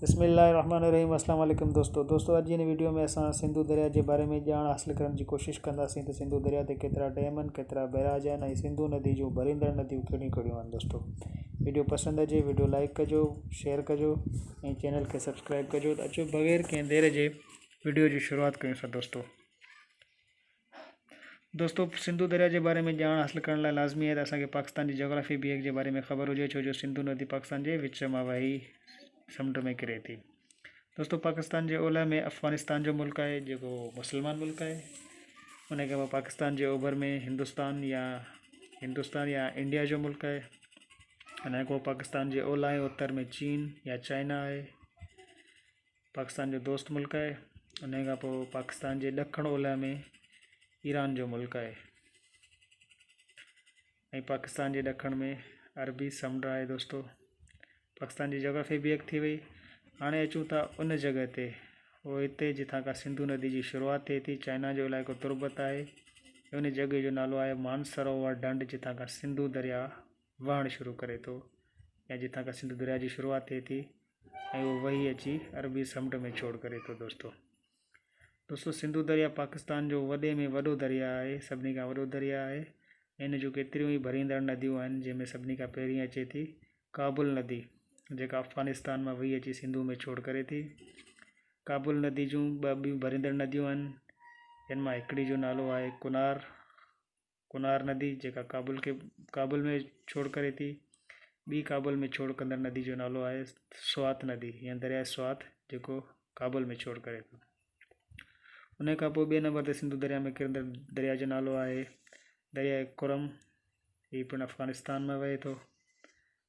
बिस्मिल्लाहिर्रहमानिर्रहीम। अस्सलाम वालेकुम दोस्तों अॼु हिन वीडियो में असां सिंधु दरिया जे बारे में ॼाण हासिल करण जी कोशिशि कंदासीं त सिंधु दरिया ते केतिरा डैम आहिनि, केतिरा बैराज आहिनि ऐं सिंधु नदी जूं भरींदड़ नदियूं कहिड़ियूं कहिड़ियूं आहिनि। दोस्तों वीडियो पसंदि अचे वीडियो लाइक कजो, शेयर कजो ऐं चैनल खे सब्सक्राइब कजो। त अचो बग़ैर कंहिं देर जे वीडियो जी शुरूआति कयूं था। दोस्तों सिंधु दरिया के बारे में ॼाण हासिल करण लाइ लाज़मी है तो असांखे पाकिस्तान की जोग्राफी भी के बारे में ख़बर हुजे, छो जो सिंधु नदी पाकिस्तान के विच में वही समुंड में किरे थी। दोस्तों पाकिस्तान के ओलह में अफ़गानिस्तान जो मुल्क है जो मुसलमान मुल्क है। उनके बाद पाकिस्तान के ओभर में हिंदुस्तान या इंडिया जो मुल्क है। उनके पाकिस्तान के ओलह उत्तर में चीन या चाइना है, पाकिस्तान जो दोस्त मुल्क है। उनके पाकिस्तान के दखण ओलह में ईरान जो मुल्क है। पाकिस्तान के दखण में अरबी समुंड है। दोस्तों पाकिस्तान की जोग्राफी भी थी वही। हाँ अचूँ था उन जगह ते वो इतने जिथा का सिंधु नदी की शुरुआत थे थी। चाइना जो इलाको तुर्बत है। उन जगह जो नालो है मानसरोवर ढंढ, जिथा का सिंधु दरिया वहण शुरू करे तो या जिथा का सिंधु दरिया की शुरुआत थे थी वो वही अची अरबी समुंड में छोड़ करे तो। दोस्तों सिंधु दरिया पाकिस्तान जो वॾे में वॾो दरिया है, सभिनी खां वॾो दरिया है। इन जो केतिरियूं ई भरींदड़ नदियूं आहिनि, जंहिंमें सभिनी खां पहिरीं अचे थी काबुल नदी, जेका अफ़गानिस्तान में वही अची सिंधु में छोड़ करे थी। काबुल नदी जूं ॿ ॿियूं भरींदड़ नदियूं आहिनि, जिन मां हिकिड़ी जो नालो आहे कुनार नदी, जेका काबुल में छोड़ करे थी। ॿी काबुल में छोड़ कंदड़ नदी जो नालो आहे स्वात नदी या दरिया स्वात, जेको काबुल में छोड़ करे थो। उन खां पोइ ॿिए नंबर ते सिंधु दरिया में किरंदड़ दरिया जो नालो आहे दरिया कुरम। हीअ पिणु अफ़गानिस्तान में वहे थो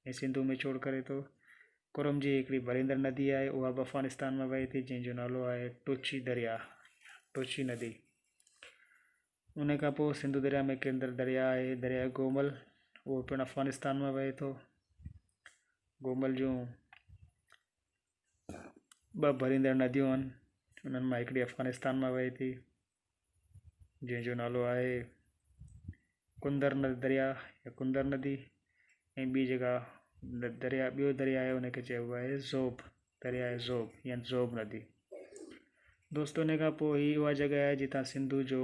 ऐं सिंधु में छोड़ करे थो। कुरम जी हिकिड़ी भरींदड़ नदी आहे, उहा बि अफ़गानिस्तान में वहे थी, जंहिंजो नालो आहे टोची नदी। उन खां पोइ सिंधु दरिया में किरंदड़ दरिया आहे दरिया गोमल, उहो पिणु अफ़गानिस्तान में वहे थो। गोमल जूं ॿ भरींदड़ नदियूं आहिनि, उन्हनि मां हिकिड़ी अफ़गानिस्तान में वहे थी, जंहिंजो नालो आहे कुंदर दरिया या कुंदर नदी। ऐं ॿी जेका ॿियो दरिया आहे उनखे चइबो आहे ज़ोब या ज़ोब नदी। दोस्तों इन खां पोइ ही उहा जॻह आहे जितां सिंधु जो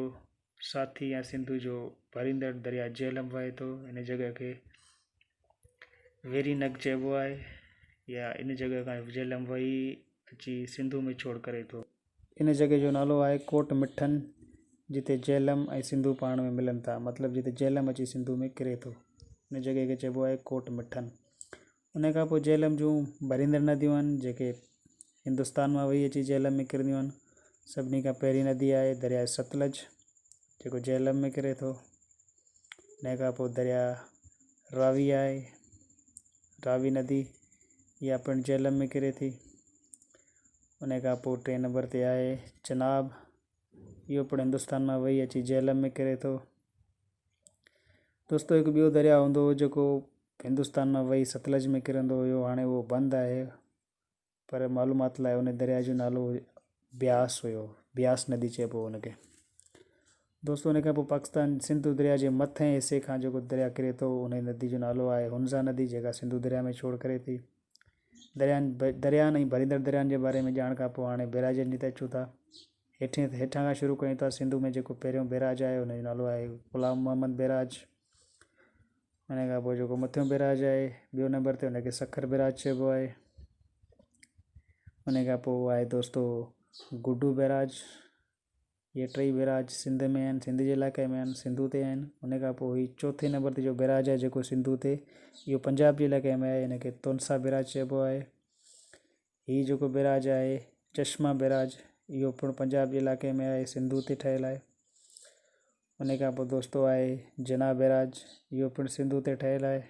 साथी या सिंधु जो भरींदड़ दरिया झेलम वहे थो। इन जॻह खे वेरीनग चइबो आहे, या इन जॻह खां झेलम वही अची सिंधु में छोड़ करे थो। इन जगह जो नालो आहे कोट मिठन, जिते झेलम ऐं सिंधु पाण में मिलन था, मतलब जिते झेलम अची सिंधु में किरे थो। इन जगह के चइबो आहे कोट मिठन। उन खां पोइ झेलम जूं भरींदड़ नदियूं आहिनि, जेके हिंदुस्तान में वही अची झेलम में किरंदियूं आहिनि। सभिनी खां पहिरीं नदी आहे दरिया सतलज, जेको झेलम में किरे थो। इन खां पोइ दरिया रावी आहे, रावी नदी, इहा पिणु झेलम में किरे थी। उन खां पोइ टे नंबर ते आहे चनाब, इहो पिणु हिंदुस्तान में वही अची झेलम में किरे थो। दोस्तों हिकु ॿियो दरिया हूंदो हो जेको हिंदुस्तान में वही सतलज में किरंदो हुयो, हाणे उहो बंदि आहे, पर मालूमात लाइ उन दरिया जो नालो ब्यास हुयो, ब्यास नदी चइबो हो उनखे। दोस्तों उन खां पोइ पाकिस्तान सिंधु दरिया जे मथे हिसे खां जेको दरिया किरे थो, उन नदी जो नालो आहे हुंज़ा नदी, जेका सिंधु दरिया में छोड़ करे थी। दरियानि ऐं भरींदड़ दरियानि जे बारे में ॼाण खां पोइ हाणे बैराजनि जी त अचूं था। हेठां खां शुरू कयूं था। सिंधु में जेको पहिरियों बैराज आहे उनजो नालो आहे ग़ुलाम मोहम्मद बैराज। उन खां पोइ जेको मथियों बैराज आहे ॿियो नंबर ते, उनखे सखर बैराज चइबो आहे। उन खां पोइ आहे दोस्तों गुड्डू बैराज। ये टई बैराज सिंध में आहिनि, सिंध जे इलाइक़े में आहिनि, सिंधु ते आहिनि। उन खां पोइ ही चौथे नंबर ते जो बैराज आहे जेको सिंधु ते, इहो पंजाब जे इलाइक़े में आहे, इनखे तुनसा बैराज चइबो आहे। हीउ जेको बैराज आहे चश्मा बैराज, इहो पिणु पंजाब जे इलाइक़े में आहे, सिंधु ते ठहियलु आहे। उन खां पोइ दोस्तों आहे जना बैराज, इहो पिणु सिंधु ते ठहियलु आहे।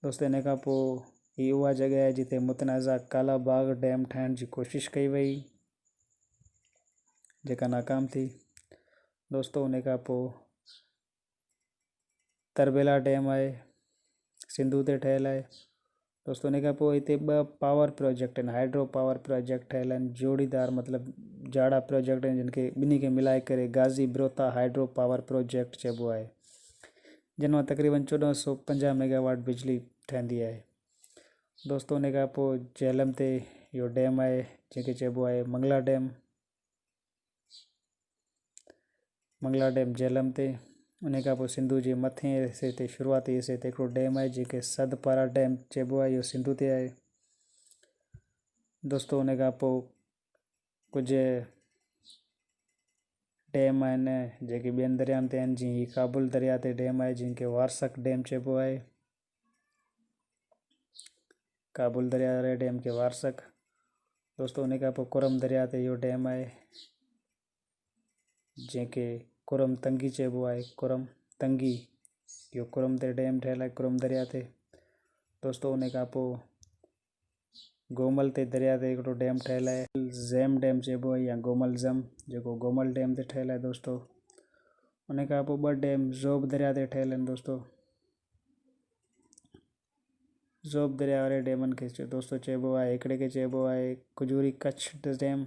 दोस्तों इन खां पोइ हीअ उहा जॻह आहे जिते मुतनाज़ा काला बाग डैम ठाहिण जी कोशिशि कई वई, जेका नाकाम थी। दोस्तों उन खां पोइ तरबेला डैम आहे, सिंधु ते ठहियलु आहे। दोस्तों इन खां पोइ हिते ॿ पावर प्रोजेक्ट आहिनि, हाइड्रो पावर प्रोजेक्ट ठहियलु आहिनि, जोड़ीदार मतिलबु जाड़ा प्रोजेक्ट आहिनि, जिनखे ॿिन्ही खे मिलाए करे गाज़ी ब्रोता हाइड्रो पावर प्रोजेक्ट चइबो आहे, जिन मां तक़रीबन 1450 मेगावाट बिजली ठहंदी आहे। दोस्तों उन खां पोइ झेलम ते इहो डैम आहे जंहिंखे चइबो आहे मंगला डैम। मंगला डैम झेलम ते। उन खां पोइ सिंधु जे मथे हिसे ते शुरूआती हिसे ते हिकिड़ो डैम आहे जंहिंखे सदपारा डैम चइबो आहे, इहो सिंधु ते आहे। दोस्तों उन खां पोइ कुझु डैम आहिनि जेके ॿियनि दरियानि ते आहिनि, जीअं हीउ काबुल दरिया ते डैम आहे जंहिंखे वारसक डैम चइबो आहे। काबुल दरिया वारे डैम खे वारसक। दोस्तों उन खां पोइ कुरम दरिया ते इहो डैम आहे जंहिंखे कुरम तंगी चइबो आहे। कुरम तंगी, इहो कुरम ते डैम ठहियलु आहे कुरम दरिया ते। दोस्तों उन खां पोइ गोमल ते दरिया ते हिकिड़ो डैम ठहियलु आहे, ज़ैम डैम चइबो आहे या गोमल ज़म, जेको गोमल डैम ते ठहियलु आहे दोस्तों। उन खां पोइ ॿ डैम ज़ोब दरिया ते ठहियलु आहिनि दोस्तों। ज़ोब दरिया वारे डैमनि खे दोस्तों चइबो आहे, हिकिड़े खे चइबो आहे कुजूरी कच्छ डैम,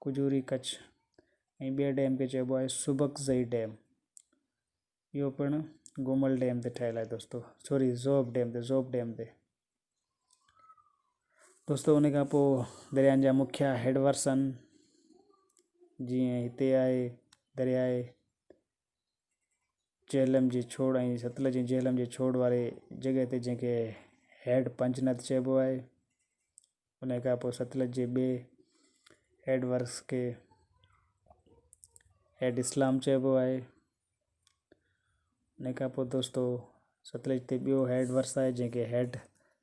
कुजूरी कच्छ, ऐं ॿिए डैम खे चइबो आहे सुबकज़ई डैम। इहो पिणु गोमल डैम ते ठहियलु आहे दोस्तों, सॉरी ज़ोब डैम ते। दोस्तों उन खां पोइ दरियानि जा मुख्य हेडवर्स आहिनि, जीअं हिते आहे दरियाए झेलम जी छोड़ ऐं सतलज ऐं झेलम जे छोड़ वारे जॻह ते जंहिंखे हेड पंचनद चइबो आहे। उन खां पोइ सतलज जे ॿिए हेडवर्स खे हेड इस्लाम चइबो आहे। उन खां पोइ दोस्तों सतलज ते ॿियो हेडवर्स आहे जंहिंखे हेड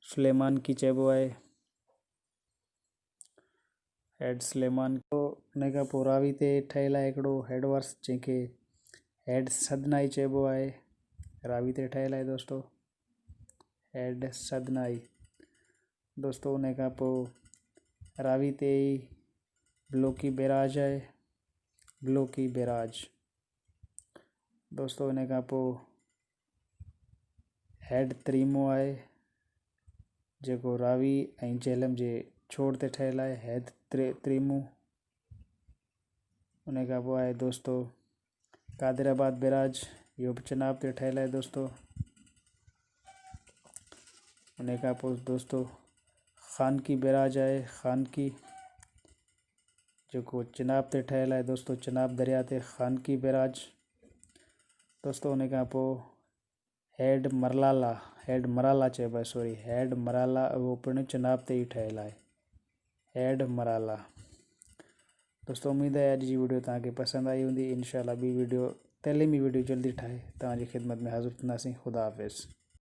सुलेमान की चइबो आहे, हेड सुलेमान। उन खां पोइ रावी ते ठहियलु आहे हिकिड़ो हेडवर्स जंहिंखे हेड सदनाई चइबो आहे, रावी ते ठहियलु आहे दोस्तों, हेड सदनाई। दोस्तों उन खां पोइ रावी ते ई ब्लोकी बैराज आहे, ब्लोकी बैराज। दोस्तों उन खां पोइ हेड त्रीमो आहे जेको रावी ऐं झेलम जे छोड़ ते ठहियलु आहे, हेड त्रीमो। उन खां पोइ आहे दोस्तों कादिराबाद बैराज, इहो बि चिनाब ते ठहियलु आहे दोस्तों। उन खां पोइ दोस्तों ख़ानकी बैराज आहे, ख़ानकी, जेको चिनाब ते ठहियलु आहे दोस्तों, चिनाब दरिया ते ख़ानकी बैराज। दोस्तों उन खां पोइ हेड मरलाला, हेड मराला चइबो आहे, सॉरी हेड मराला, उहो पिणु चिनाब ते ई ठहियलु आहे, हेड मराला। दोस्तों उम्मीद आहे अॼु जी वीडियो तव्हांखे पसंदि आई हूंदी। इंशाल्लाह ॿी वीडियो तइलीमी वीडियो जल्दी ठाहे तव्हांजी ख़िदमत में हाज़िर थींदासीं। ख़ुदा हाफ़िज़।